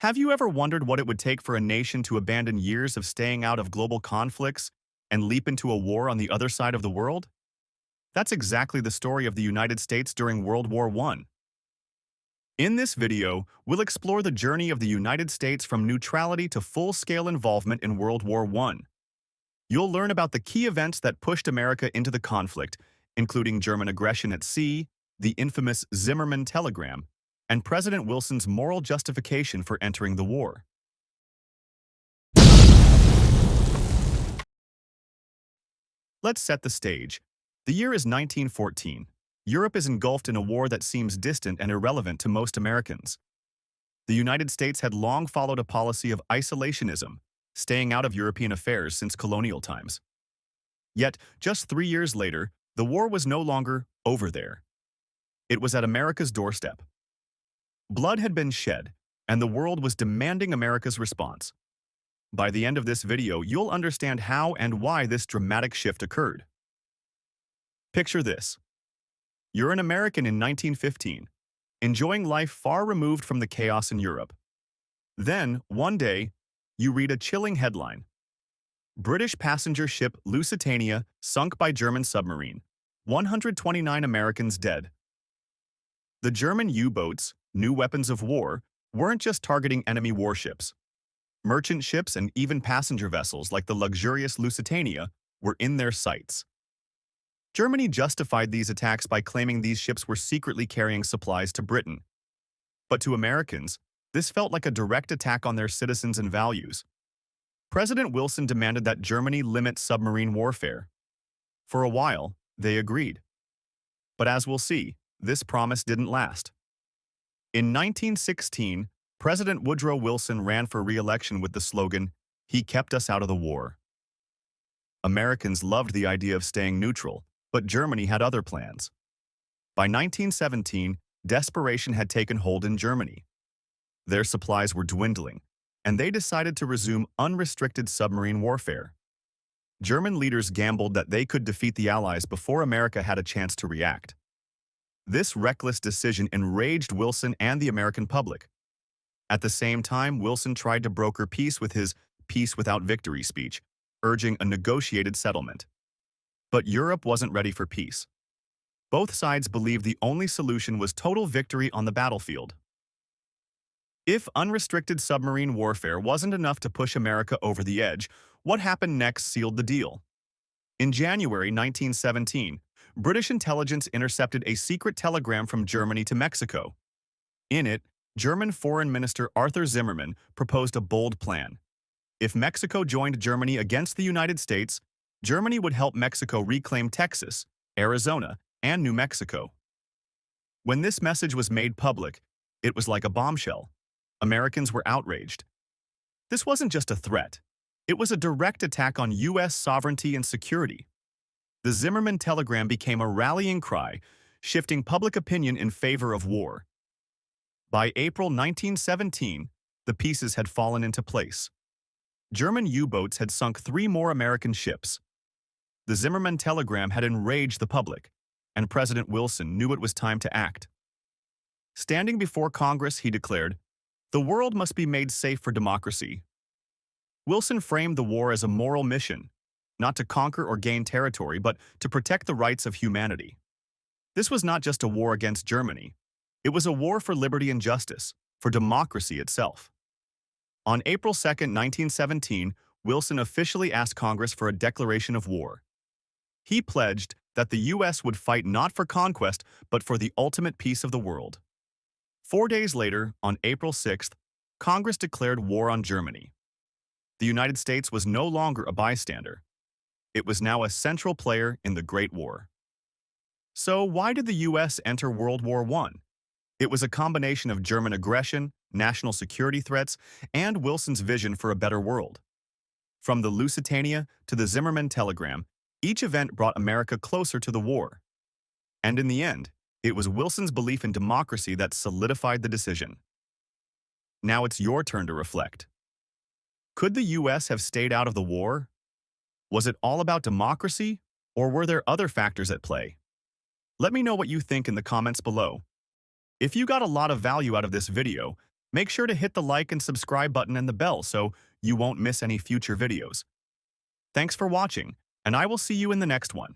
Have you ever wondered what it would take for a nation to abandon years of staying out of global conflicts and leap into a war on the other side of the world? That's exactly the story of the United States during World War I. In this video, we'll explore the journey of the United States from neutrality to full-scale involvement in World War I. You'll learn about the key events that pushed America into the conflict, including German aggression at sea, the infamous Zimmermann telegram, and President Wilson's moral justification for entering the war. Let's set the stage. The year is 1914. Europe is engulfed in a war that seems distant and irrelevant to most Americans. The United States had long followed a policy of isolationism, staying out of European affairs since colonial times. Yet, just 3 years later, the war was no longer over there. It was at America's doorstep. Blood had been shed, and the world was demanding America's response. By the end of this video, you'll understand how and why this dramatic shift occurred. Picture this. You're an American in 1915, enjoying life far removed from the chaos in Europe. Then, one day, you read a chilling headline. British passenger ship Lusitania sunk by German submarine. 129 Americans dead. The German U-boats, new weapons of war, weren't just targeting enemy warships. Merchant ships and even passenger vessels like the luxurious Lusitania were in their sights. Germany justified these attacks by claiming these ships were secretly carrying supplies to Britain. But to Americans, this felt like a direct attack on their citizens and values. President Wilson demanded that Germany limit submarine warfare. For a while, they agreed. But as we'll see, this promise didn't last. In 1916, President Woodrow Wilson ran for re-election with the slogan, "He kept us out of the war." Americans loved the idea of staying neutral, but Germany had other plans. By 1917, desperation had taken hold in Germany. Their supplies were dwindling, and they decided to resume unrestricted submarine warfare. German leaders gambled that they could defeat the Allies before America had a chance to react. This reckless decision enraged Wilson and the American public. At the same time, Wilson tried to broker peace with his peace without victory speech, urging a negotiated settlement. But Europe wasn't ready for peace. Both sides believed the only solution was total victory on the battlefield. If unrestricted submarine warfare wasn't enough to push America over the edge, what happened next sealed the deal. In January 1917, British intelligence intercepted a secret telegram from Germany to Mexico. In it, German Foreign Minister Arthur Zimmermann proposed a bold plan. If Mexico joined Germany against the United States, Germany would help Mexico reclaim Texas, Arizona, and New Mexico. When this message was made public, it was like a bombshell. Americans were outraged. This wasn't just a threat. It was a direct attack on U.S. sovereignty and security. The Zimmermann telegram became a rallying cry, shifting public opinion in favor of war. By April 1917, the pieces had fallen into place. German U-boats had sunk 3 more American ships. The Zimmermann telegram had enraged the public, and President Wilson knew it was time to act. Standing before Congress, he declared, "The world must be made safe for democracy." Wilson framed the war as a moral mission, not to conquer or gain territory, but to protect the rights of humanity. This was not just a war against Germany. It was a war for liberty and justice, for democracy itself. On April 2, 1917, Wilson officially asked Congress for a declaration of war. He pledged that the U.S. would fight not for conquest, but for the ultimate peace of the world. 4 days later, on April 6th, Congress declared war on Germany. The United States was no longer a bystander. It was now a central player in the Great War. So why did the U.S. enter World War I? It was a combination of German aggression, national security threats, and Wilson's vision for a better world. From the Lusitania to the Zimmermann telegram, each event brought America closer to the war. And in the end, it was Wilson's belief in democracy that solidified the decision. Now it's your turn to reflect. Could the U.S. have stayed out of the war? Was it all about democracy, or were there other factors at play? Let me know what you think in the comments below. If you got a lot of value out of this video, Make sure to hit the like and subscribe button and the bell so you won't miss any future videos. Thanks for watching, and I will see you in the next one.